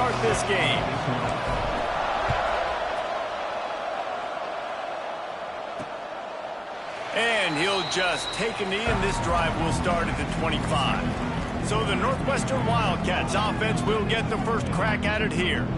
start this game. And he'll just take a knee, and this drive will start at the 25. So the Northwestern Wildcats offense will get the first crack at it here.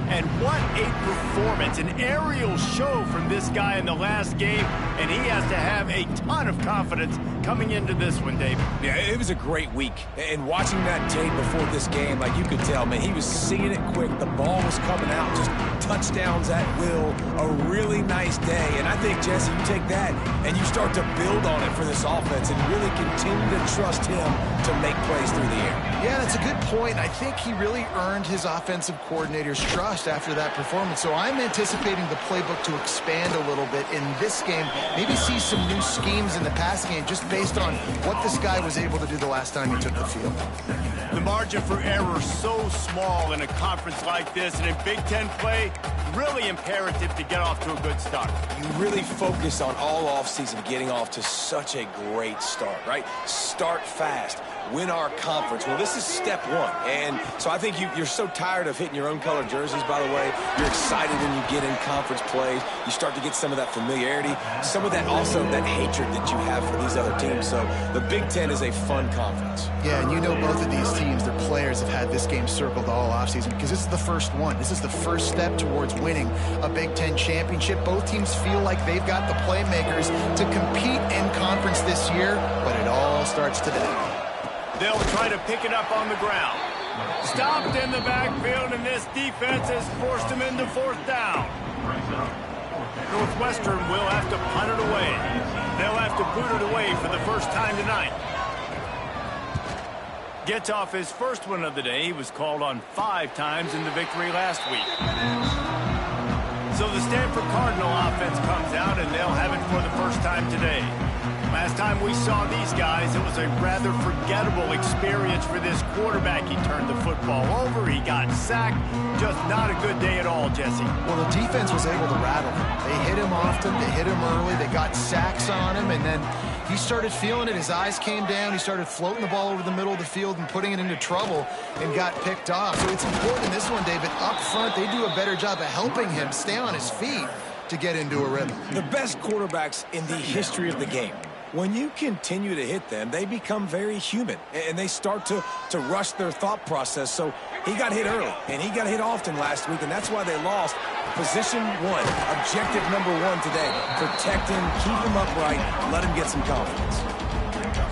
And what a performance, an aerial show from this guy in the last game, and he has to have a ton of confidence coming into this one, David. Yeah, it was a great week. And watching that tape before this game, like you could tell, man, he was seeing it quick. The ball was coming out, just touchdowns at will. A really nice day. And I think, Jesse, you take that and you start to build on it for this offense and really continue to trust him to make plays through the air. Yeah, that's a good point. I think he really earned his offensive coordinator's trust after that performance. So I'm anticipating the playbook to expand a little bit in this game. Maybe see some new schemes in the pass game just based on what this guy was able to do the last time he took the field. The margin for error so small in a conference like this, and in Big Ten play, really imperative to get off to a good start. You really focus on all offseason getting off to such a great start, right? Start fast. Win our conference. Well, this is step one. And so I think you're so tired of hitting your own color jerseys, by the way. You're excited when you get in conference plays. You start to get some of that familiarity, some of that also that hatred that you have for these other teams. So the Big Ten is a fun conference. Yeah, and you know both of these teams, their players have had this game circled all offseason because this is the first one. This is the first step towards winning a Big Ten championship. Both teams feel like they've got the playmakers to compete in conference this year, but it all starts today. They'll try to pick it up on the ground. Stopped in the backfield, and this defense has forced him into fourth down. Northwestern will have to punt it away. They'll have to boot it away for the first time tonight. Gets off his first one of the day. He was called on 5 times in the victory last week. So the Stanford Cardinal offense comes out, and they'll have it for the first time today. Last time we saw these guys, it was a rather forgettable experience for this quarterback. He turned the football over. He got sacked. Just not a good day at all, Jesse. Well, the defense was able to rattle him. They hit him often. They hit him early. They got sacks on him, and then he started feeling it. His eyes came down. He started floating the ball over the middle of the field and putting it into trouble and got picked off. So it's important in this one, David. Up front, they do a better job of helping him stay on his feet to get into a rhythm. The best quarterbacks in the history of the game, when you continue to hit them, they become very human, and they start to rush their thought process. So he got hit early, and he got hit often last week, and that's why they lost. Position one, objective number one today. Protect him, keep him upright, let him get some confidence.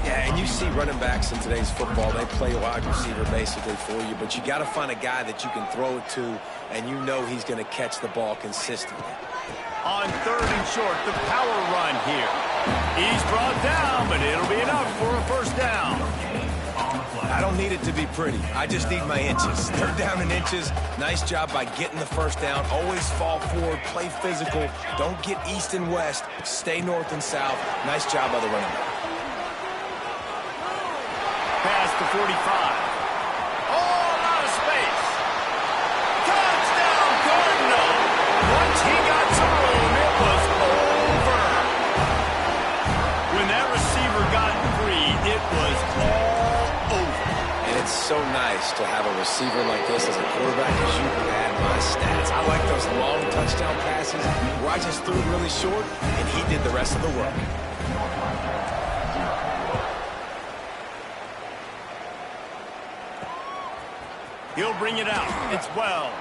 Yeah, and you see running backs in today's football, they play wide receiver basically for you, but you got to find a guy that you can throw it to, and you know he's going to catch the ball consistently. On 3rd and short, the power run here. He's brought down, but it'll be enough for a first down. I don't need it to be pretty. I just need my inches. 3rd down in inches. Nice job by getting the first down. Always fall forward, play physical. Don't get east and west. Stay north and south. Nice job by the running back. Past the 45. Oh, a lot of space. Touchdown, Cardinal. Once he got to room, it was over. When that receiver got free, it was all over. And it's so nice to have a receiver like this as a quarterback, because you can add my stats. I like those long touchdown passes where I just threw it really short, and he did the rest of the work. He'll bring it out. It's Wells.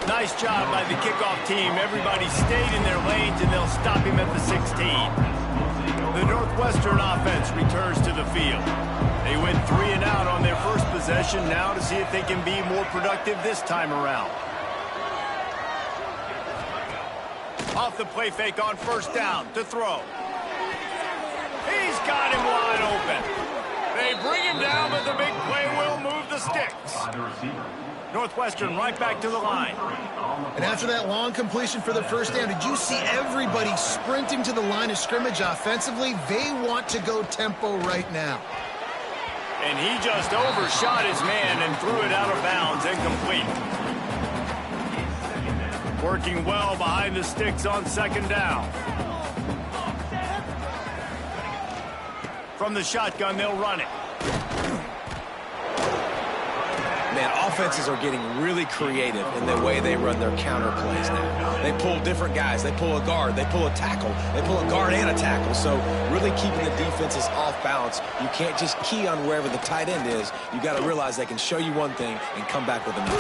Nice job by the kickoff team. Everybody stayed in their lanes, and they'll stop him at the 16. The Northwestern offense returns to the field. They went 3 and out on their first possession, now to see if they can be more productive this time around. Off the play fake on first down to throw. He's got him wide open. They bring him down, but the big play will move the sticks. Northwestern right back to the line. And after that long completion for the first down, did you see everybody sprinting to the line of scrimmage offensively? They want to go tempo right now. And he just overshot his man and threw it out of bounds, incomplete. Working well behind the sticks on 2nd down. From the shotgun, they'll run it. man, offenses are getting really creative in the way they run their counter plays now. They pull different guys. They pull a guard. They pull a tackle. They pull a guard and a tackle. So really keeping the defenses off balance. You can't just key on wherever the tight end is. You got to realize they can show you one thing and come back with another.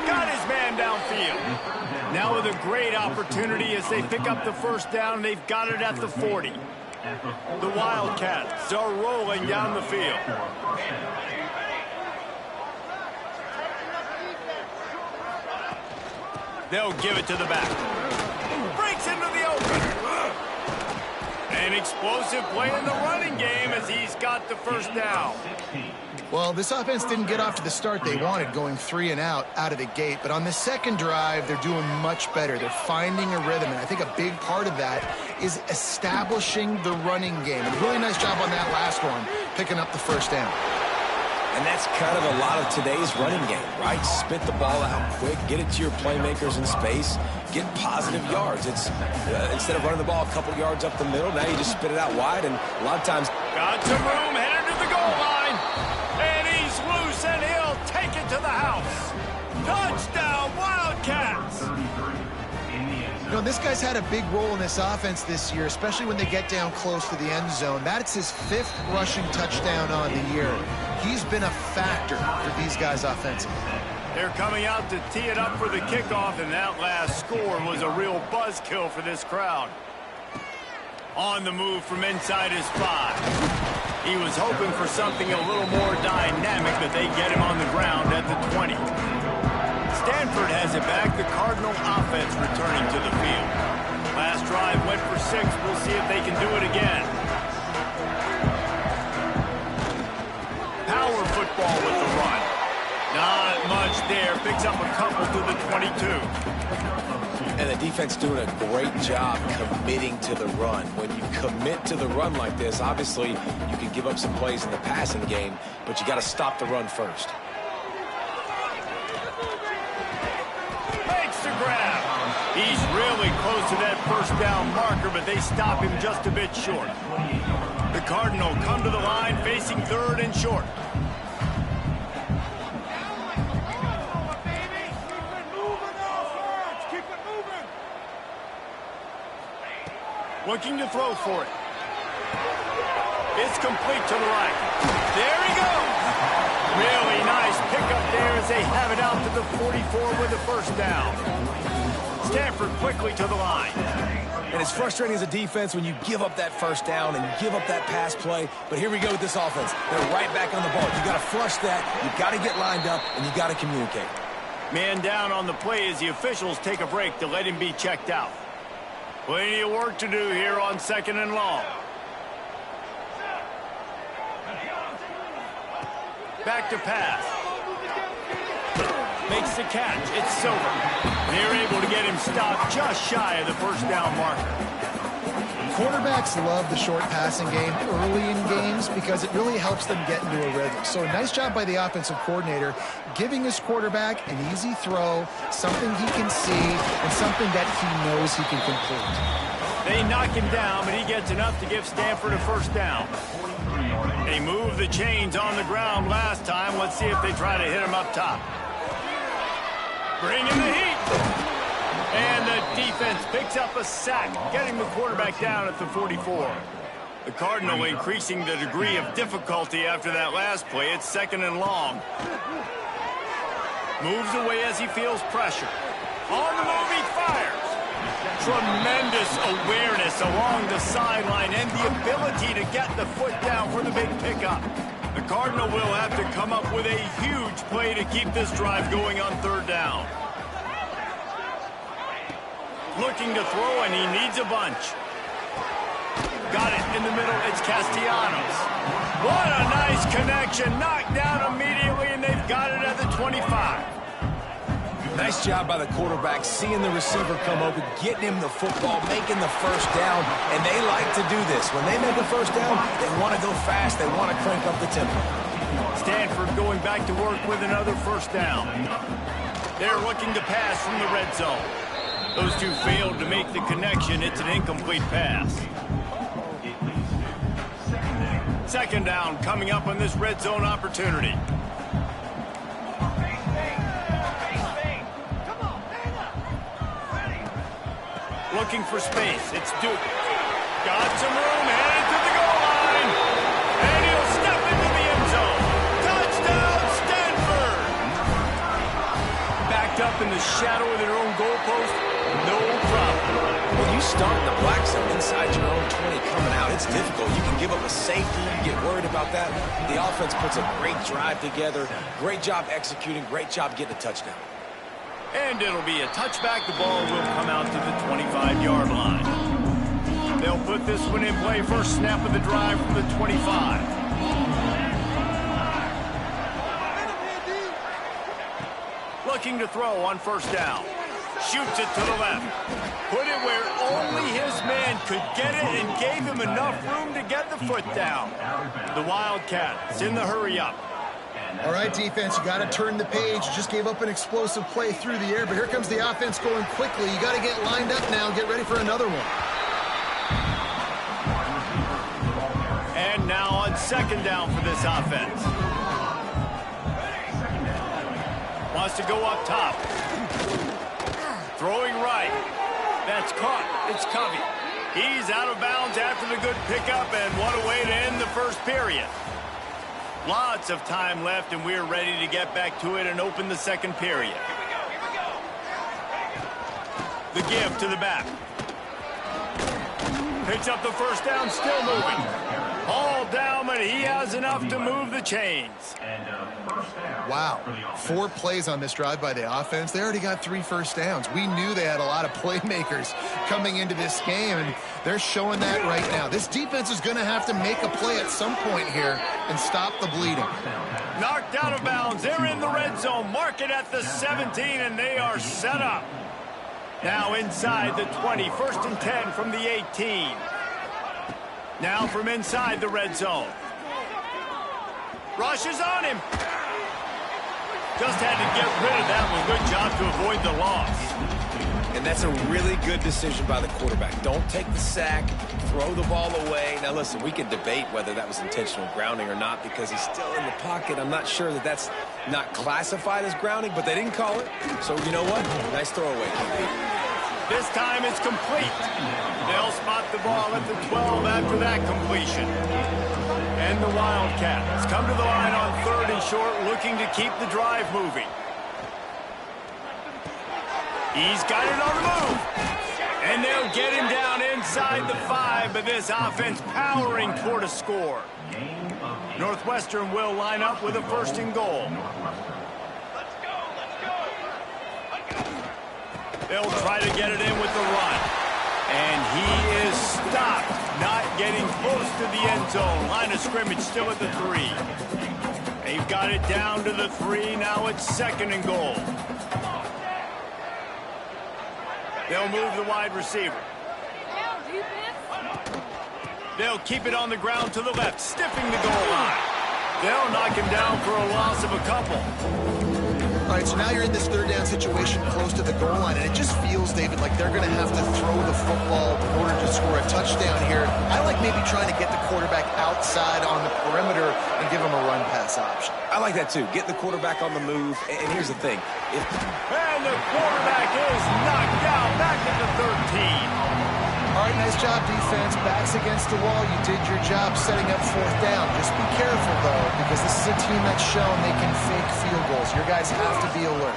Got his man downfield. Now with a great opportunity as they pick up the first down. They've got it at the 40. The Wildcats are rolling down the field. They'll give it to the back. Breaks into the open. An explosive play in the running game as he's got the first down. Well, this offense didn't get off to the start they wanted, going 3 and out of the gate. But on the second drive, they're doing much better. They're finding a rhythm, and I think a big part of that is establishing the running game. And a really nice job on that last one, picking up the first down. And that's kind of a lot of today's running game, right? Spit the ball out quick, get it to your playmakers in space, get positive yards. It's instead of running the ball a couple yards up the middle, now you just spit it out wide, and a lot of times... Got some room, headed to the goal line. And he's loose, and he'll take it to the house. Touchdown, Wildcats! You know, this guy's had a big role in this offense this year, especially when they get down close to the end zone. That's his 5th rushing touchdown on the year. He's been a factor for these guys offensively. They're coming out to tee it up for the kickoff, and that last score was a real buzzkill for this crowd. On the move from inside his 5. He was hoping for something a little more dynamic, but they get him on the ground at the 20. Stanford has it back. The Cardinal offense returning to the field. Last drive went for 6. We'll see if they can do it again. Power football with the run. Not much there. Picks up a couple to the 22. And the defense doing a great job committing to the run. When you commit to the run like this, obviously you can give up some plays in the passing game, but you got to stop the run first. Makes the grab. He's really close to that first down marker, but they stop him just a bit short. The Cardinal come to the line facing 3rd and short. Looking to throw for it. It's complete to the right. There he goes. Really nice pickup there as they have it out to the 44 with the first down. Stanford quickly to the line. And it's frustrating as a defense when you give up that first down and give up that pass play. But here we go with this offense. They're right back on the ball. You got to flush that. You got to get lined up, and you got to communicate. Man down on the play as the officials take a break to let him be checked out. Plenty of work to do here on 2nd and long. Back to pass. Makes the catch. It's Silver. They're able to get him stopped just shy of the first down marker. Quarterbacks love the short passing game early in games because it really helps them get into a rhythm. So a nice job by the offensive coordinator giving his quarterback an easy throw, something he can see, and something that he knows he can complete. They knock him down, but he gets enough to give Stanford a first down. They moved the chains on the ground last time. Let's see if they try to hit him up top. Bring in the heat. And the defense picks up a sack, getting the quarterback down at the 44. The Cardinal increasing the degree of difficulty after that last play. It's 2nd and long. Moves away as he feels pressure. On the move, he fires. Tremendous awareness along the sideline and the ability to get the foot down for the big pickup. The Cardinal will have to come up with a huge play to keep this drive going on 3rd down. Looking to throw, and he needs a bunch. Got it in the middle. It's Castellanos. What a nice connection. Knocked down immediately, and they've got it at the 25. Nice job by the quarterback, seeing the receiver come open, getting him the football, making the first down, and they like to do this. When they make a first down, they want to go fast. They want to crank up the tempo. Stanford going back to work with another first down. They're looking to pass from the red zone. Those two failed to make the connection. It's an incomplete pass. 2nd down coming up on this red zone opportunity. looking for space. It's Duke. Got some room, headed to the goal line. And he'll step into the end zone. Touchdown, Stanford! Backed up in the shadow of their own goalpost, no problem. When you start in the black zone inside your own 20 coming out, it's difficult. You can give up a safety. You get worried about that. The offense puts a great drive together. Great job executing. Great job getting a touchdown. And it'll be a touchback. The ball will come out to the 25-yard line. They'll put this one in play. First snap of the drive from the 25. Looking to throw on first down. Shoots it to the left. Put it where only his man could get it and gave him enough room to get the foot down. The Wildcats in the hurry-up. All right, defense, you got to turn the page. You just gave up an explosive play through the air, but here comes the offense going quickly. You got to get lined up now and get ready for another one. And now on second down for this offense. Wants to go up top. Throwing right. That's caught. It's Covey. He's out of bounds after the good pickup, and what a way to end the first period. Lots of time left, and we're ready to get back to it and open the second period. The give to the back. Picks up the first down, still moving. All down, but he has enough to move the chains. Wow, 4 plays on this drive by the offense. They already got 3 first downs. We knew they had a lot of playmakers coming into this game, and they're showing that right now. This defense is going to have to make a play at some point here and stop the bleeding. Knocked out of bounds. They're in the red zone. Mark it at the 17, and they are set up. Now inside the 20. First and 10 from the 18. Now from inside the red zone. Rushes on him. Just had to get rid of that one. Good job to avoid the loss. And that's a really good decision by the quarterback. Don't take the sack. Throw the ball away. Now, listen, we can debate whether that was intentional grounding or not because he's still in the pocket. I'm not sure that that's not classified as grounding, but they didn't call it. So, you know what? Nice throwaway. This time it's complete. They'll spot the ball at the 12 after that completion. And the Wildcats come to the line on 3rd and short, looking to keep the drive moving. He's got it on the move. And they'll get him down inside the 5, but this offense powering toward a score. Northwestern will line up with a 1st and goal. They'll try to get it in with the run. And he is stopped, not getting close to the end zone. Line of scrimmage still at the 3. They've got it down to the 3. Now it's 2nd and goal. They'll move the wide receiver. They'll keep it on the ground to the left, stiffing the goal line. They'll knock him down for a loss of a couple. All right, so now you're in this 3rd down situation close to the goal line, and it just feels, David, like they're going to have to throw the football in order to score a touchdown here. I like maybe trying to get the quarterback outside on the perimeter and give him a run-pass option. I like that, too. Get the quarterback on the move. And here's the thing. And the quarterback is knocked down back at the 13. All right, nice job, defense. Backs against the wall. You did your job setting up 4th down. Just be careful, though, because this is a team that's shown they can fake field goals. Your guys have to be alert.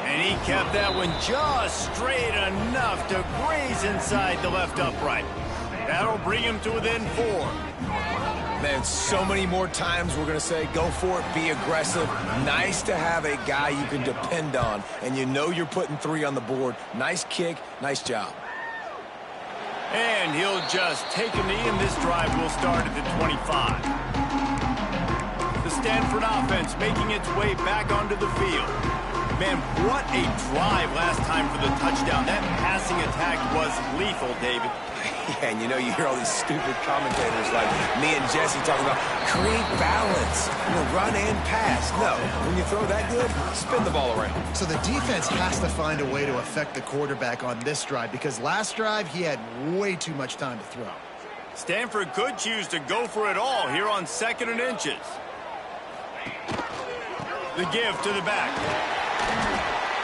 And he kept that one just straight enough to graze inside the left upright. That'll bring him to within 4. Man, so many more times we're going to say, go for it, be aggressive. Nice to have a guy you can depend on, and you know you're putting 3 on the board. Nice kick, nice job. And he'll just take a knee, and this drive will start at the 25. The Stanford offense making its way back onto the field. Man, what a drive last time for the touchdown. That passing attack was lethal, David. Yeah, and you know, you hear all these stupid commentators like me and Jesse talking about create balance, run and pass. No, when you throw that good, spin the ball around. So the defense has to find a way to affect the quarterback on this drive because last drive he had way too much time to throw. Stanford could choose to go for it all here on 2nd and inches. The give to the back.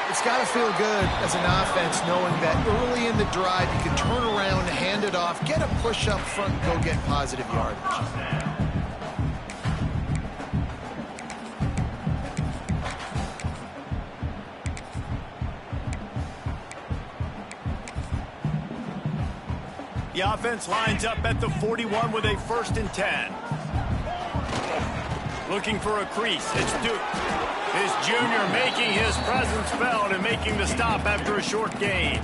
It's got to feel good as an offense knowing that early in the drive you can turn around, hand it off, get a push up front, and go get positive yardage. The offense lines up at the 41 with a 1st and 10. Looking for a crease. It's Duke. His junior making his presence felt and making the stop after a short gain.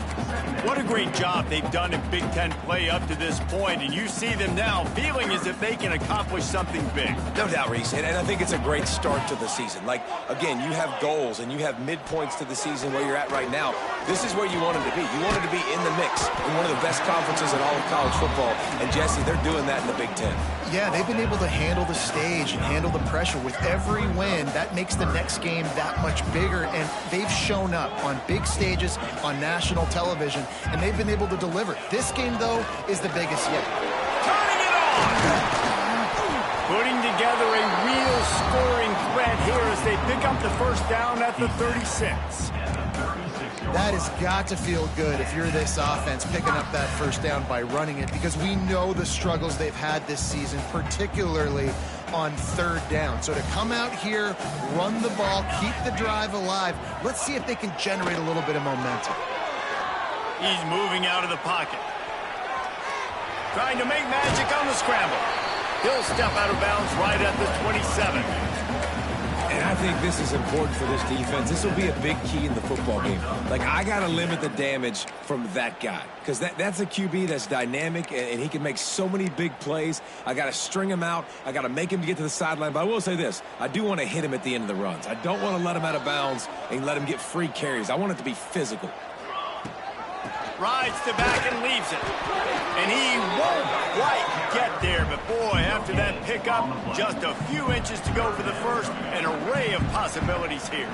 What a great job they've done in Big Ten play up to this point, and you see them now feeling as if they can accomplish something big. No doubt, Reese, and I think it's a great start to the season. Like, again, you have goals and you have midpoints to the season where you're at right now. This is where you want them to be. You want them to be in the mix in one of the best conferences in all of college football, and Jesse, they're doing that in the Big Ten. Yeah, they've been able to handle the stage and handle the pressure. With every win, that makes the next game that much bigger, and they've shown up on big stages, on national television, and they've been able to deliver. This game, though, is the biggest yet. Turning it on! Putting together a real scoring threat here as they pick up the 1st down at the 36. That has got to feel good if you're this offense picking up that 1st down by running it, because we know the struggles they've had this season, particularly on 3rd down. So to come out here, run the ball, keep the drive alive, let's see if they can generate a little bit of momentum. He's moving out of the pocket. Trying to make magic on the scramble. He'll step out of bounds right at the 27. And I think this is important for this defense. This will be a big key in the football game. Like, I got to limit the damage from that guy, because that's a QB that's dynamic, and he can make so many big plays. I got to string him out. I got to make him to get to the sideline. But I will say this. I do want to hit him at the end of the runs. I don't want to let him out of bounds and let him get free carries. I want it to be physical. Rides to back and leaves it. And he won't quite get there. But, boy, after that pickup, just a few inches to go for the first. An array of possibilities here.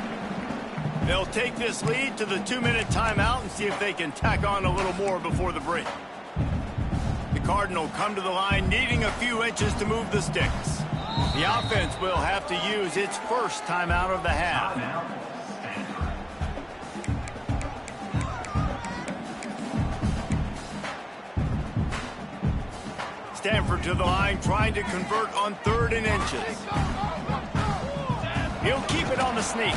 They'll take this lead to the 2-minute timeout and see if they can tack on a little more before the break. The Cardinal come to the line needing a few inches to move the sticks. The offense will have to use its 1st timeout of the half. Stanford to the line, trying to convert on 3rd and inches. He'll keep it on the sneak.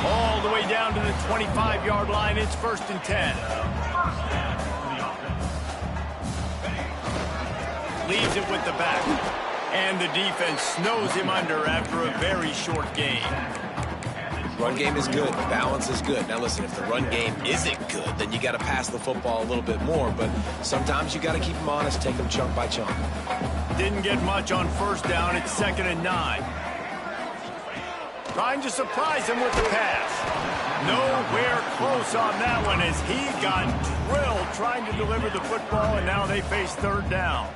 All the way down to the 25-yard line. It's 1st and 10. Leaves it with the back. And the defense snows him under after a very short game. Run game is good. Balance is good. Now, listen, if the run game isn't good, then you got to pass the football a little bit more. But sometimes you got to keep them honest, take them chunk by chunk. Didn't get much on 1st down. It's 2nd and 9. Trying to surprise him with the pass. Nowhere close on that one as he got drilled trying to deliver the football, and now they face 3rd down.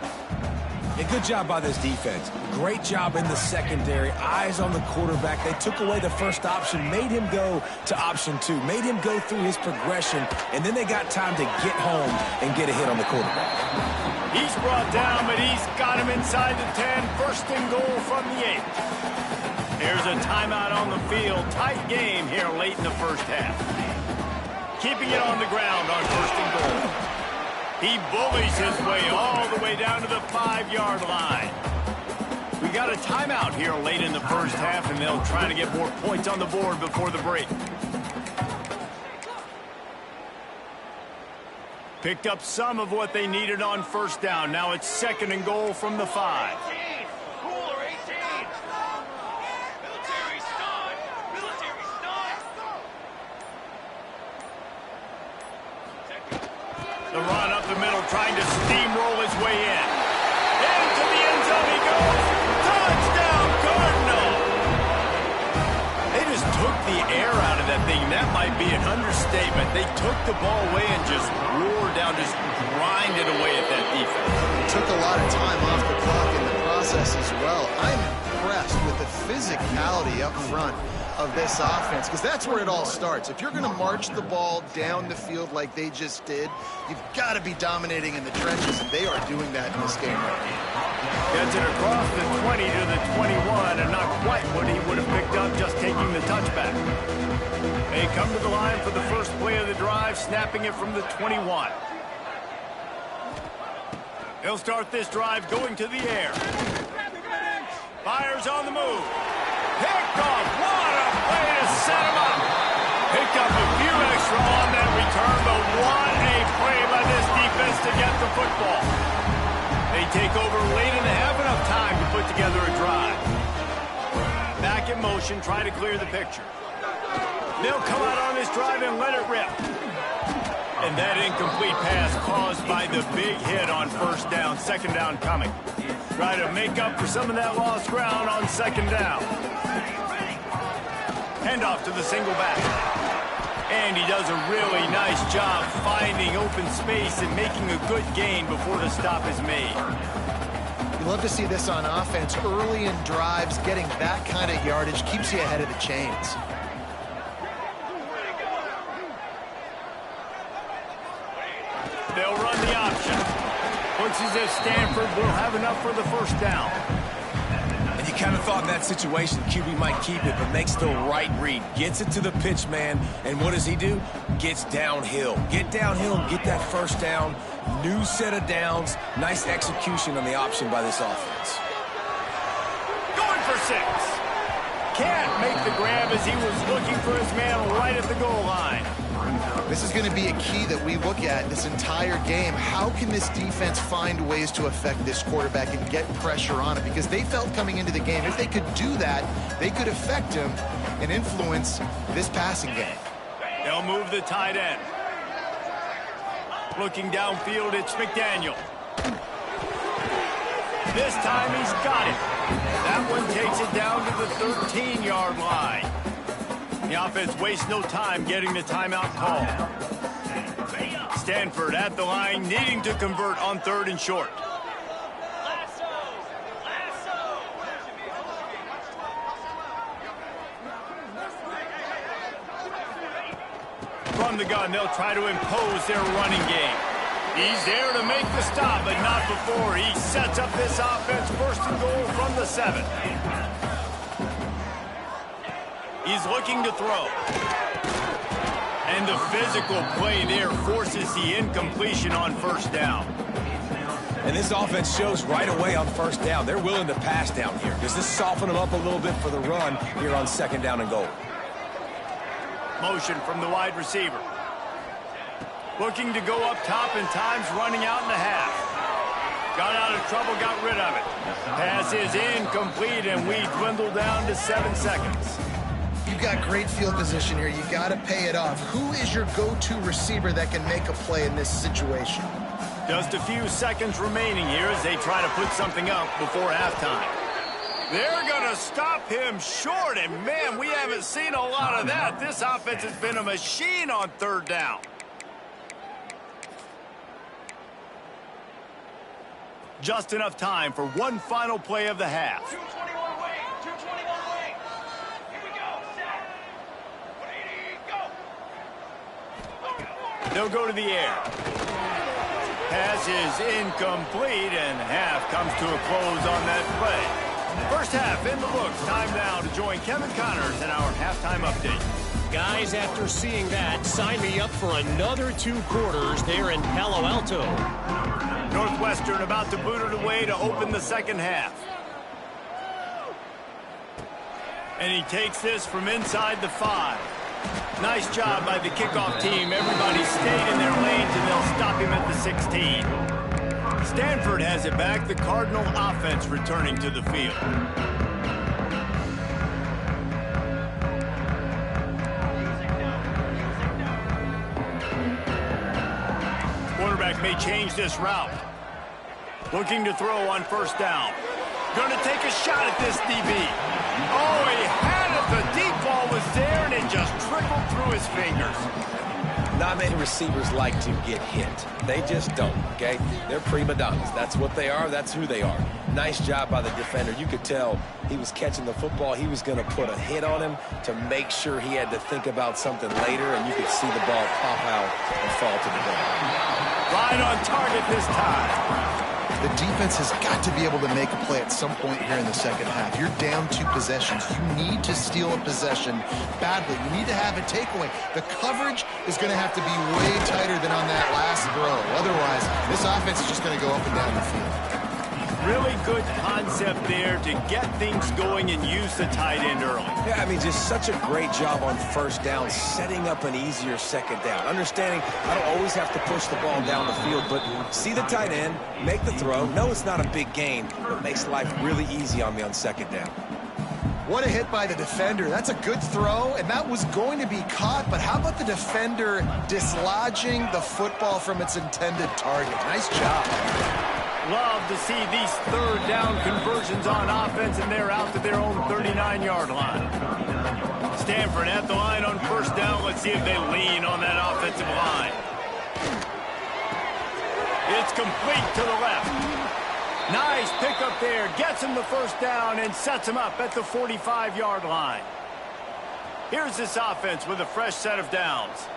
A good job by this defense. Great job in the secondary. Eyes on the quarterback. They took away the 1st option, made him go to option 2, made him go through his progression, and then they got time to get home and get a hit on the quarterback. He's brought down, but he's got him inside the 10. 1st and goal from the 8. There's a timeout on the field. Tight game here late in the 1st half. Keeping it on the ground on 1st and goal. He bullies his way all the way down to the 5-yard line. We got a timeout here late in the 1st half, and they'll try to get more points on the board before the break. Picked up some of what they needed on 1st down. Now it's 2nd and goal from the 5. The run up the middle, trying to steamroll his way in. Into the end zone he goes. Touchdown, Cardinal! They just took the air out of that thing. That might be an understatement. They took the ball away and just roared down, just grinded away at that defense. They took a lot of time off the clock in the process as well. I'm impressed with the physicality up front of this offense, because that's where it all starts. If you're going to march the ball down the field like they just did, you've got to be dominating in the trenches, and they are doing that in this game right now. Gets it across the 20 to the 21, and not quite what he would have picked up just taking the touchback. come to the line for the first play of the drive, snapping it from the 21. He'll start this drive going to the air. Fires on the move. Picked off. What a play to set him up. Picked up a few extra on that return, but what a play by this defense to get the football. They take over late and have enough time to put together a drive. Back in motion, try to clear the picture. They'll come out on this drive and let it rip. And that incomplete pass caused by the big hit on first down, second down coming. Try to make up for some of that lost ground on second down. Handoff to the single back. And he does a really nice job finding open space and making a good gain before the stop is made. You love to see this on offense. Early in drives, getting that kind of yardage keeps you ahead of the chains. They'll run the option. Looks as if Stanford will have enough for the first down. And you kind of thought in that situation QB might keep it, but makes the right read. Gets it to the pitch man, and what does he do? Gets downhill. Get downhill and get that first down. New set of downs. Nice execution on the option by this offense. Going for 6. Can't make the grab as he was looking for his man right at the goal line. This is going to be a key that we look at this entire game. How can this defense find ways to affect this quarterback and get pressure on him? Because they felt coming into the game, if they could do that, they could affect him and influence this passing game. They'll move the tight end. Looking downfield, it's McDaniel. This time he's got it. That one takes it down to the 13-yard line. The offense wastes no time getting the timeout call. Stanford at the line, needing to convert on 3rd and short. From the gun, they'll try to impose their running game. He's there to make the stop, but not before he sets up this offense. 1st and goal from the 7. He's looking to throw. And the physical play there forces the incompletion on first down. And this offense shows right away on first down. They're willing to pass down here. Does this soften them up a little bit for the run here on 2nd down and goal? Motion from the wide receiver. Looking to go up top, and time's running out in the half. Got out of trouble, got rid of it. Pass is incomplete, and we dwindle down to 7 seconds. You've got great field position here. You got to pay it off. Who is your go-to receiver that can make a play in this situation? Just a few seconds remaining here as they try to put something up before halftime. They're going to stop him short, and man, we haven't seen a lot of that. This offense has been a machine on 3rd down. Just enough time for one final play of the half. 221 away. 221 away. Here we go. Set. Ready, go. They'll go to the air. Pass is incomplete, and half comes to a close on that play. First half in the books. Time now to join Kevin Connors in our halftime update. Guys, after seeing that, sign me up for another 2 quarters there in Palo Alto. Northwestern about to boot it away to open the second half. And he takes this from inside the 5. Nice job by the kickoff team. Everybody stayed in their lanes, and they'll stop him at the 16. Stanford has it back. The Cardinal offense returning to the field. Quarterback may change this route. Looking to throw on first down. Going to take a shot at this DB. Oh, he had it. The deep ball was there, and it just trickled through his fingers. Not many receivers like to get hit. They just don't, okay? They're prima donnas. That's what they are. That's who they are. Nice job by the defender. You could tell he was catching the football. He was going to put a hit on him to make sure he had to think about something later, and you could see the ball pop out and fall to the ground. Right on target this time. the defense has got to be able to make a play at some point here in the second half. You're down 2 possessions. You need to steal a possession badly. You need to have a takeaway. The coverage is going to have to be way tighter than on that last throw. Otherwise, this offense is just going to go up and down the field. Really good concept there to get things going and use the tight end early. Yeah, I mean, just such a great job on first down, setting up an easier second down. Understanding I don't always have to push the ball down the field, but see the tight end, make the throw. No, it's not a big gain, but makes life really easy on me on second down. What a hit by the defender. That's a good throw, and that was going to be caught, but how about the defender dislodging the football from its intended target? Nice job. Love to see these third down conversions on offense, and they're out to their own 39-yard line. Stanford at the line on first down. Let's see if they lean on that offensive line. It's complete to the left. Nice pickup there. Gets him the first down and sets him up at the 45-yard line. Here's this offense with a fresh set of downs.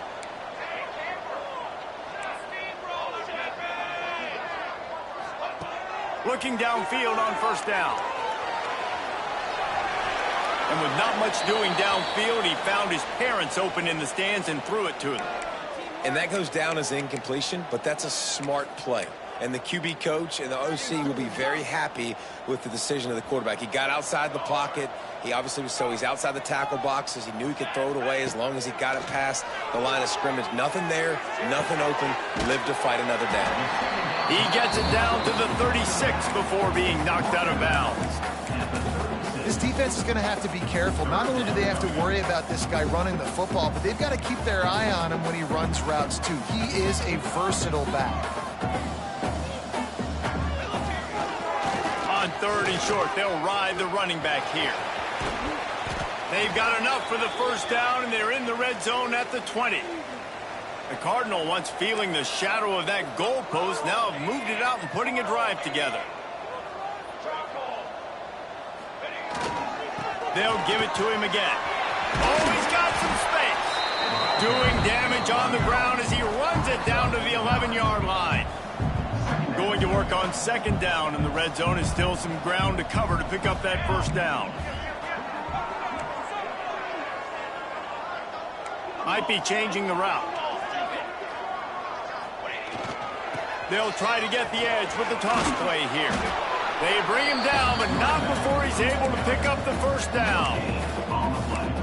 Looking downfield on first down. And with not much doing downfield, he found his parents open in the stands and threw it to them. And that goes down as incompletion, but that's a smart play. And the QB coach and the OC will be very happy with the decision of the quarterback. He got outside the pocket. He obviously was he's outside the tackle boxes. He knew he could throw it away as long as he got it past the line of scrimmage. Nothing there, nothing open. Lived to fight another down. He gets it down to the 36 before being knocked out of bounds. This defense is going to have to be careful. Not only do they have to worry about this guy running the football, but they've got to keep their eye on him when he runs routes too. He is a versatile back. On third and short, they'll ride the running back here. They've got enough for the first down, and they're in the red zone at the 20. The Cardinal, once feeling the shadow of that goalpost, now have moved it out and putting a drive together. They'll give it to him again. Oh, he's got some space. Doing damage on the ground as he runs it down to the 11-yard line. Going to work on second down in the red zone is still some ground to cover to pick up that first down. Might be changing the route. They'll try to get the edge with the toss play here. They bring him down, but not before he's able to pick up the first down.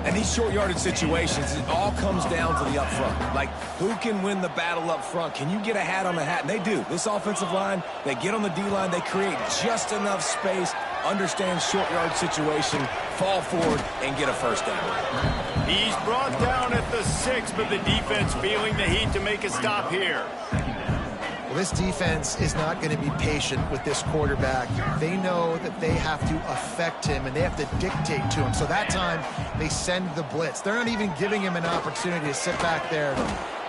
And these short yardage situations, it all comes down to the up front. Like, who can win the battle up front? Can you get a hat on the hat? And they do. This offensive line, they get on the D-line, they create just enough space, understand short yard situation, fall forward, and get a first down. He's brought down at the 6, but the defense feeling the heat to make a stop here. Well, this defense is not going to be patient with this quarterback. They know that they have to affect him, and they have to dictate to him. So that time, they send the blitz. They're not even giving him an opportunity to sit back there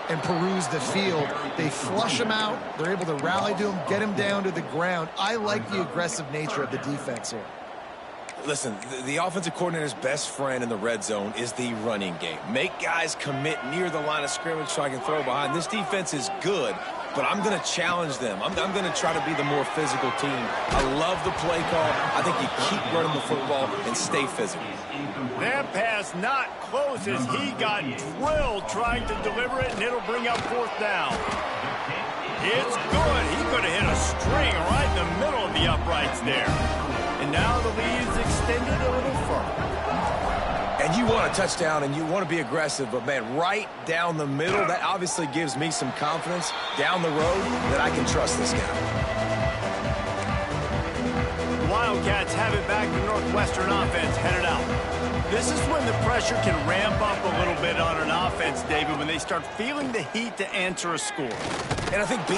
and peruse the field. They flush him out. They're able to rally to him, get him down to the ground. I like the aggressive nature of the defense here. Listen, the offensive coordinator's best friend in the red zone is the running game. Make guys commit near the line of scrimmage so I can throw behind. This defense is good, but I'm going to challenge them. I'm going to try to be the more physical team. I love the play call. I think you keep running the football and stay physical. That pass not close as he got drilled trying to deliver it, and it'll bring up fourth down. It's good. He could have hit a string right in the middle of the uprights there. And now the lead is extended a little further. And you want a touchdown and you want to be aggressive, but, man, right down the middle, that obviously gives me some confidence down the road that I can trust this guy. The Wildcats have it back. The Northwestern offense headed out. This is when the pressure can ramp up a little bit on an offense, David, when they start feeling the heat to answer a score. And I think they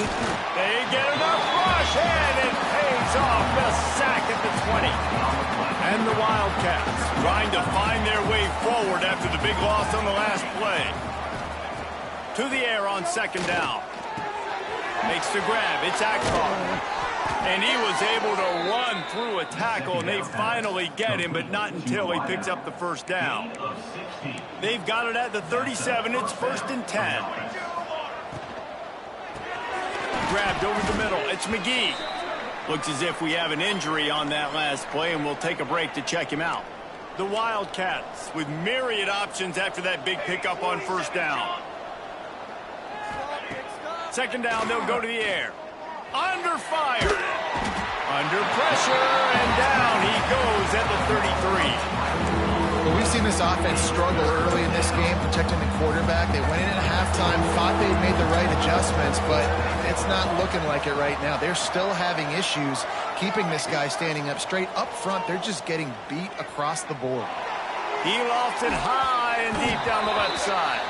get enough rush, and it pays off. The sack at the 20. And the Wildcats trying to find their way forward after the big loss on the last play. To the air on second down. Makes the grab. It's Akbar. And he was able to run through a tackle, and they finally get him, but not until he picks up the first down. They've got it at the 37. It's 1st and 10. Grabbed over the middle. It's McGee. Looks as if we have an injury on that last play, and we'll take a break to check him out. The Wildcats with myriad options after that big pickup on first down. Second down, they'll go to the air. Under fire. Under pressure, and down he goes at the 33. Well, we've seen this offense struggle early in this game, protecting the quarterback. They went in at halftime, thought they'd made the right adjustments, but it's not looking like it right now. They're still having issues keeping this guy standing up straight. Up front, they're just getting beat across the board. He lofts it high and deep down the left side.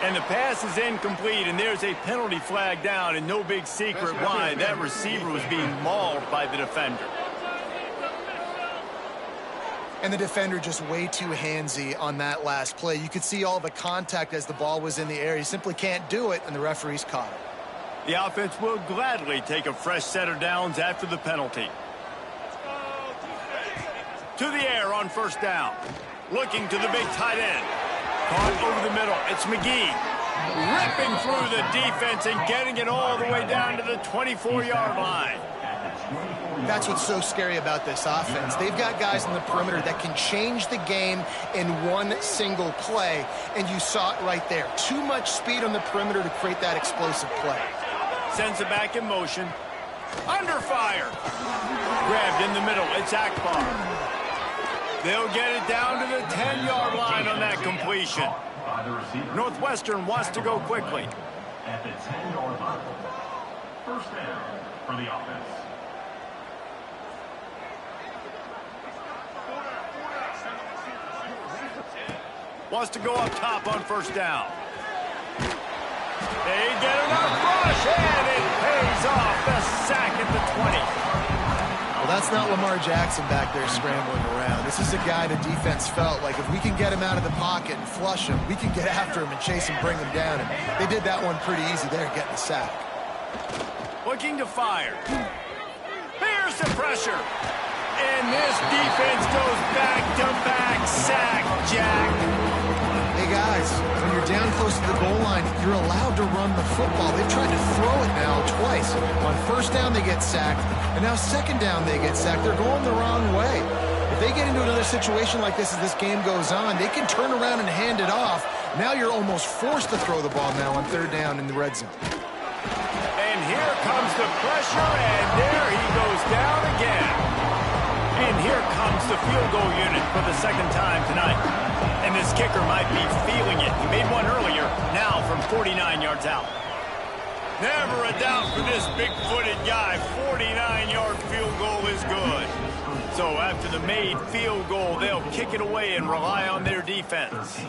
And the pass is incomplete, and there's a penalty flag down, and no big secret why. That receiver was being mauled by the defender. And the defender just way too handsy on that last play. You could see all the contact as the ball was in the air. He simply can't do it, and the referee's caught it. The offense will gladly take a fresh set of downs after the penalty. To the air on first down. Looking to the big tight end. Caught over the middle. It's McGee. Ripping through the defense and getting it all the way down to the 24-yard line. That's what's so scary about this offense. They've got guys in the perimeter that can change the game in one single play, and you saw it right there. Too much speed on the perimeter to create that explosive play. Sends it back in motion. Under fire. Grabbed in the middle. It's Akbar. They'll get it down to the 10-yard line on that completion. Northwestern wants to go quickly. At the 10-yard line. First down for the offense. Wants to go up top on first down. They get enough rush, and it pays off. The sack at the 20. Well, that's not Lamar Jackson back there scrambling around. This is a guy the defense felt like if we can get him out of the pocket and flush him, we can get after him and chase him, bring him down. And they did that one pretty easy there, getting the sack. Looking to fire. Here's the pressure. And this defense goes back-to-back sack, Jack. Hey, guys, when you're down close to the goal line, you're allowed to run the football. They've tried to throw it now twice. On first down, they get sacked, and now second down, they get sacked. They're going the wrong way. If they get into another situation like this as this game goes on, they can turn around and hand it off. Now you're almost forced to throw the ball now on third down in the red zone. And here comes the pressure, and there he goes down again. And here comes the field goal unit for the second time tonight. And this kicker might be feeling it. He made one earlier, now from 49 yards out. Never a doubt for this big-footed guy. 49-yard field goal is good. So after the made field goal, they'll kick it away and rely on their defense.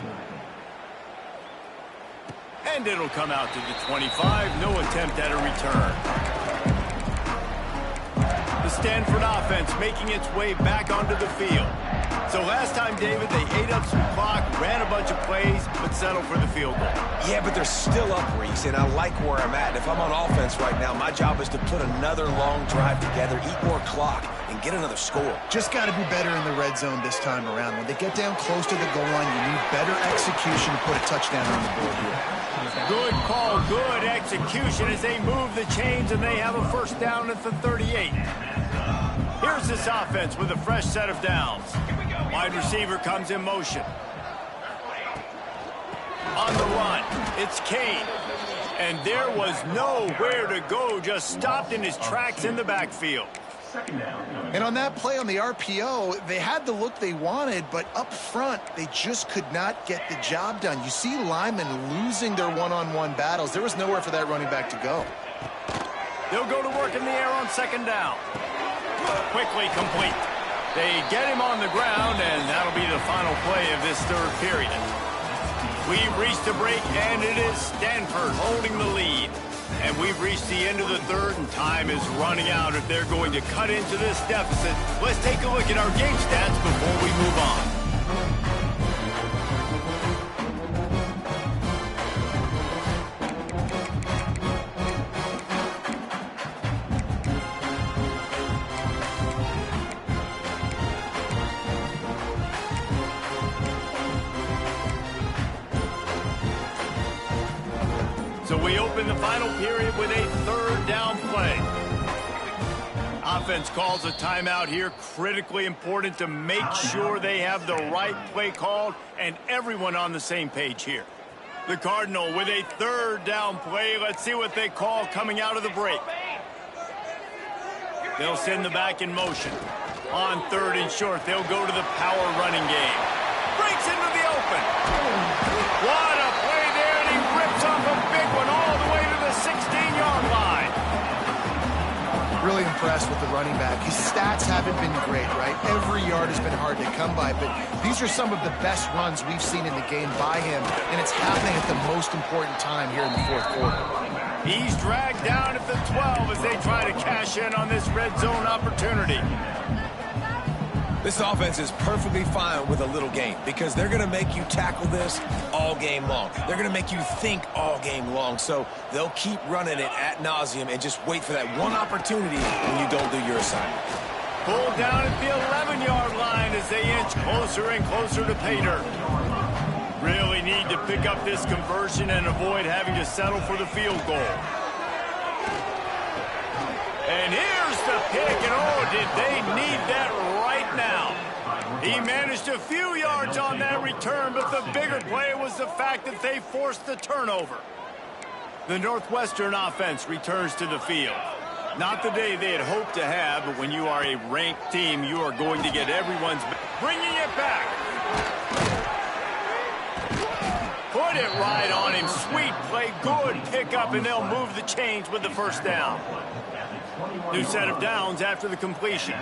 And it'll come out to the 25. No attempt at a return. The Stanford offense making its way back onto the field. So last time, David, they ate up some clock, ran a bunch of plays, but settled for the field goal. Yeah, but they're still up, Reese, and I like where I'm at. If I'm on offense right now, my job is to put another long drive together, eat more clock, and get another score. Just got to be better in the red zone this time around. When they get down close to the goal line, you need better execution to put a touchdown on the board here. Good call, good execution as they move the chains, and they have a first down at the 38. Here's this offense with a fresh set of downs. Wide receiver comes in motion. On the run, it's Kane. And there was nowhere to go, just stopped in his tracks in the backfield. And on that play on the RPO, they had the look they wanted, but up front, they just could not get the job done. You see Lyman losing their one-on-one battles. There was nowhere for that running back to go. They'll go to work in the air on second down. Quickly complete. They get him on the ground, and that'll be the final play of this third period. We've reached the break, and it is Stanford holding the lead. And we've reached the end of the third, and time is running out if they're going to cut into this deficit. Let's take a look at our game stats before we move on. So we open the final period with a third down play. offense calls a timeout here. Critically important to make sure they have the right play called and everyone on the same page here. The Cardinal with a third down play. Let's see what they call coming out of the break. They'll send the back in motion. On third and short, they'll go to the power running game. Breaks into the open. What a play there, and he rips off a big one all the way to the 16-yard line. Really impressed with the running back. His stats haven't been great, right? Every yard has been hard to come by, but these are some of the best runs we've seen in the game by him, and it's happening at the most important time here in the fourth quarter. He's dragged down at the 12 as they try to cash in on this red zone opportunity. This offense is perfectly fine with a little game because they're going to make you tackle this all game long. They're going to make you think all game long. So they'll keep running it ad nauseum and just wait for that one opportunity when you don't do your assignment. Pulled down at the 11-yard line as they inch closer and closer to pay dirt. Really need to pick up this conversion and avoid having to settle for the field goal. And here's the pick, and oh, did they need that right now. He managed a few yards on that return, but the bigger play was the fact that they forced the turnover. The Northwestern offense returns to the field. Not the day they had hoped to have, but when you are a ranked team, you are going to get everyone's bringing it back. Put it right on him. Sweet play, good pickup, and they'll move the chains with the first down. New set of downs after the completion.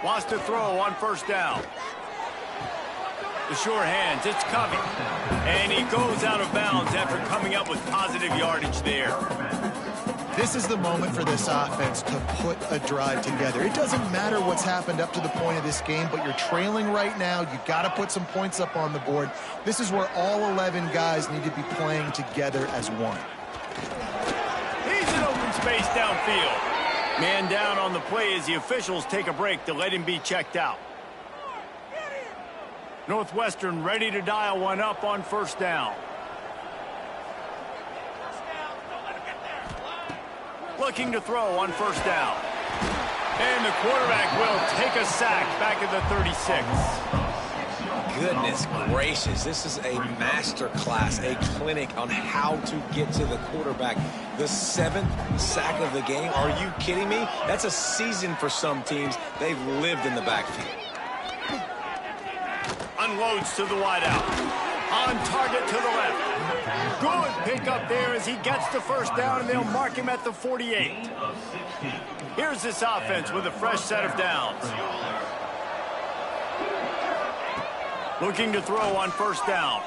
Wants to throw on first down. The sure hands, it's Covey. And he goes out of bounds after coming up with positive yardage there. This is the moment for this offense to put a drive together. It doesn't matter what's happened up to the point of this game, but you're trailing right now. You've got to put some points up on the board. This is where all 11 guys need to be playing together as one. He's in open space downfield. Man down on the play as the officials take a break to let him be checked out. Northwestern ready to dial one up on first down. Looking to throw on first down. And the quarterback will take a sack back at the 36. Goodness gracious, this is a master class, a clinic on how to get to the quarterback. The 7th sack of the game, are you kidding me? That's a season for some teams. They've lived in the backfield. Unloads to the wideout. On target to the left. Good pickup there as he gets the first down, and they'll mark him at the 48. Here's this offense with a fresh set of downs. Looking to throw on first down.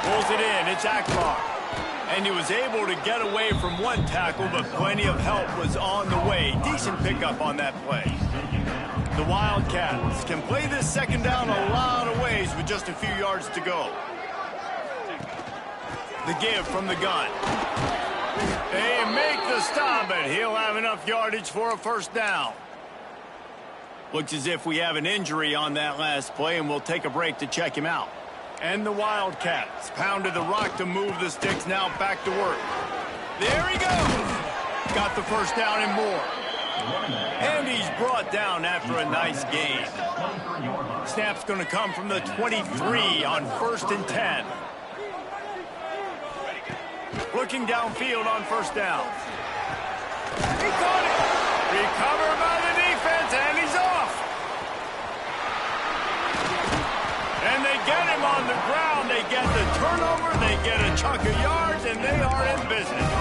Pulls it in. It's Akbar. And he was able to get away from one tackle, but plenty of help was on the way. Decent pickup on that play. The Wildcats can play this second down a lot of ways with just a few yards to go. The give from the gun. They make the stop, but he'll have enough yardage for a first down. Looks as if we have an injury on that last play, and we'll take a break to check him out. And the Wildcats pounded the rock to move the sticks, now back to work. There he goes. Got the first down and more. And he's brought down after a nice gain. Snap's going to come from the 23 on 1st and 10. Looking downfield on first down. He caught it. Recovered by the defense, and he's off. And they get him on the ground. They get the turnover. They get a chunk of yards, and they are in business.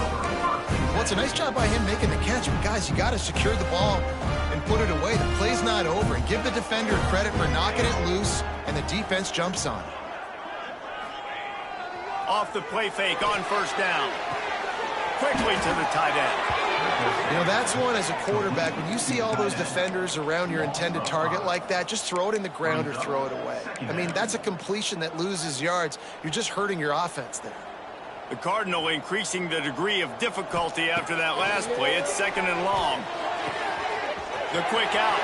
Well, it's a nice job by him making the catch, but guys, you got to secure the ball and put it away. The play's not over, and give the defender credit for knocking it loose, and the defense jumps on it. Off the play fake on first down. Quickly to the tight end. You know, that's one as a quarterback. When you see all those defenders around your intended target like that, just throw it in the ground or throw it away. I mean, that's a completion that loses yards. You're just hurting your offense there. The Cardinal increasing the degree of difficulty after that last play. It's 2nd and long. The quick out.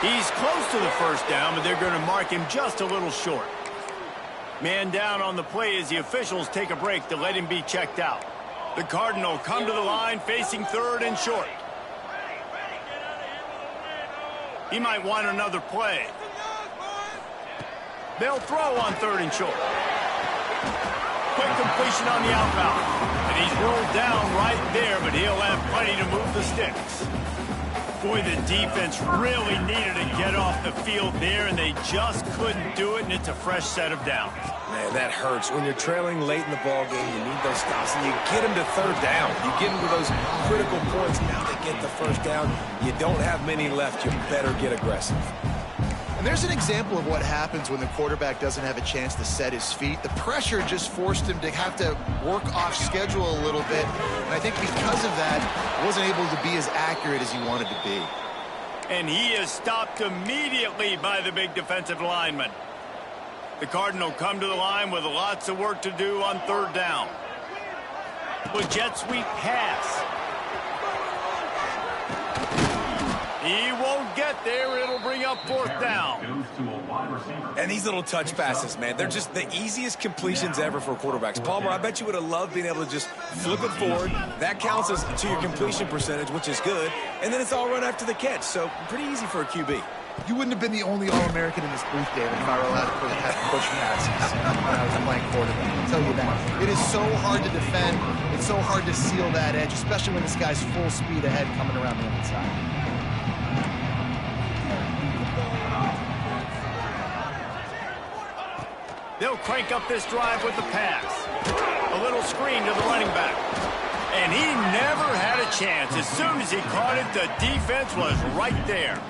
He's close to the first down, but they're going to mark him just a little short. Man down on the play as the officials take a break to let him be checked out. The Cardinal come to the line facing third and short. He might want another play. They'll throw on third and short. Quick completion on the outbound. And he's rolled down right there, but he'll have plenty to move the sticks. Boy, the defense really needed to get off the field there, and they just couldn't do it, and it's a fresh set of downs. Man, that hurts. When you're trailing late in the ball game, you need those stops, and you get them to third down. You get them to those critical points. Now they get the first down. You don't have many left. You better get aggressive. And there's an example of what happens when the quarterback doesn't have a chance to set his feet. The pressure just forced him to have to work off schedule a little bit. And I think because of that, he wasn't able to be as accurate as he wanted to be. And he is stopped immediately by the big defensive lineman. The Cardinal come to the line with lots of work to do on third down. With jet sweep pass. He won't get there. It'll bring up fourth down. And these little touch passes, man, they're just the easiest completions ever for quarterbacks. Palmer, I bet you would have loved being able to just flip it forward. That counts as to your completion percentage, which is good. And then it's all run after the catch. So pretty easy for a QB. You wouldn't have been the only All-American in this booth, David, if I were allowed to push passes when I was playing quarterback. I'll tell you that. It is so hard to defend. It's so hard to seal that edge, especially when this guy's full speed ahead coming around the inside. They'll crank up this drive with the pass. A little screen to the running back. And he never had a chance. As soon as he caught it, the defense was right there.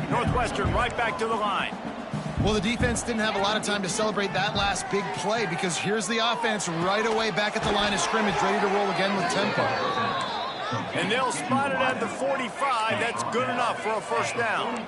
Northwestern right back to the line. Well, the defense didn't have a lot of time to celebrate that last big play because here's the offense right away back at the line of scrimmage, ready to roll again with tempo. And they'll spot it at the 45. That's good enough for a first down.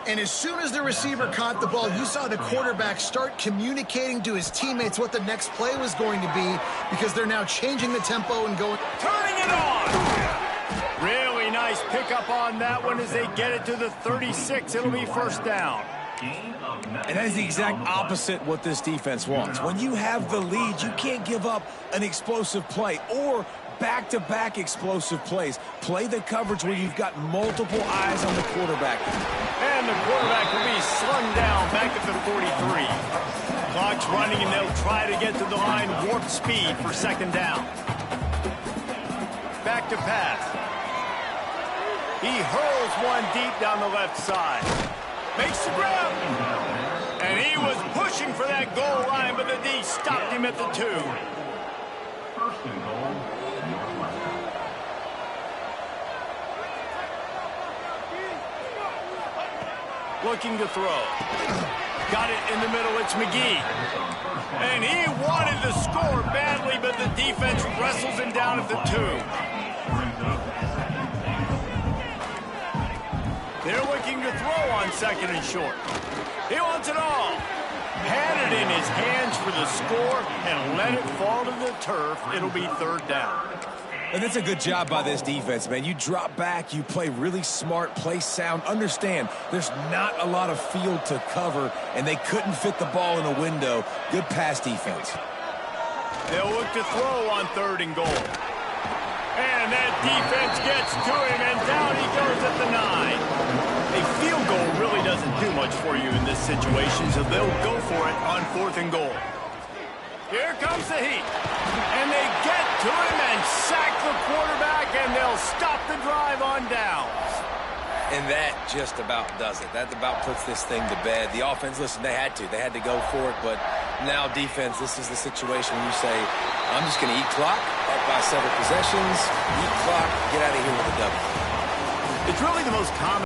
And as soon as the receiver caught the ball, you saw the quarterback start communicating to his teammates what the next play was going to be because they're now changing the tempo and going. Turning it on! Really nice pickup on that one as they get it to the 36. It'll be first down. And that is the exact opposite what this defense wants. When you have the lead, you can't give up an explosive play or back-to-back explosive plays. Play the coverage where you've got multiple eyes on the quarterback. And the quarterback will be slung down back at the 43. Clock's running, and they'll try to get to the line warp speed for second down. Back to pass. He hurls one deep down the left side. Makes the grab. And he was pushing for that goal line, but the D stopped him at the 2. First and goal. Looking to throw. Got it in the middle. It's McGee. And he wanted to score badly, but the defense wrestles him down at the 2. They're looking to throw on second and short. He wants it all. Had it in his hands for the score and let it fall to the turf. It'll be third down. And that's a good job by this defense, man. You drop back, you play really smart, play sound. Understand, there's not a lot of field to cover, and they couldn't fit the ball in a window. Good pass defense. They'll look to throw on third and goal. And that defense gets to him, and down he goes at the 9. A field goal really doesn't do much for you in this situation, so they'll go for it on fourth and goal. Here comes the heat. And they get to him and sack the quarterback, and they'll stop the drive on downs. And that just about does it. That about puts this thing to bed. The offense, listen, they had to go for it, but now defense, this is the situation when you say, I'm just going to eat clock, up by several possessions, eat clock, get out of here with a W. It's really the most common